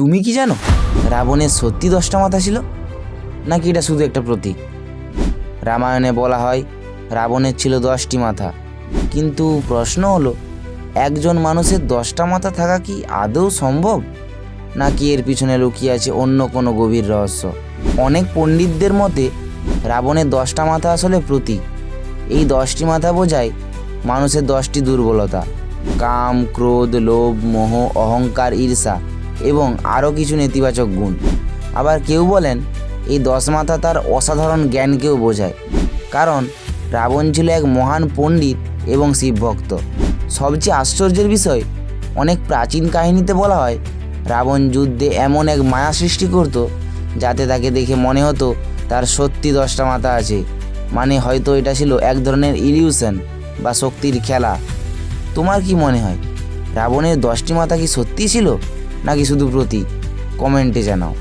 তুমি কি জানো রাবণের সত্যি 10টা মাথা ছিল, নাকি এটা শুধু একটা প্রতীক? রামায়ণে বলা হয় রাবণের ছিল 10টি মাথা, কিন্তু প্রশ্ন হলো একজন মানুষের 10টা মাথা থাকা কি আদৌ সম্ভব, নাকি এর পিছনে লুকিয়ে আছে অন্য কোনো গভীর রহস্য? অনেক পণ্ডিতদের মতে রাবণের 10টা মাথা আসলে প্রতীক। এই 10টি মাথা বোঝায় মানুষের 10টি দুর্বলতা: কাম, ক্রোধ, লোভ, মোহ, অহংকার, ঈর্ষা এবং আরও কিছু নেতিবাচক গুণ। আবার কেউ বলেন এই 10 মাথা তার অসাধারণ জ্ঞানকেও বোঝায়, কারণ রাবণ ছিল এক মহান পণ্ডিত এবং শিবভক্ত। সবচেয়ে আশ্চর্যের বিষয়, অনেক প্রাচীন কাহিনীতে বলা হয় রাবণ যুদ্ধে এমন এক মায়া সৃষ্টি করত যাতে তাকে দেখে মনে হতো তার সত্যি 10টা মাথা আছে। মানে হয়তো এটা ছিল এক ধরনের ইলিউশন বা শক্তির খেলা। তোমার কি মনে হয়, রাবণের 10টি মাথা কি সত্যি ছিল, নাকি শুধু প্রতীক? কমেন্টে জানাও।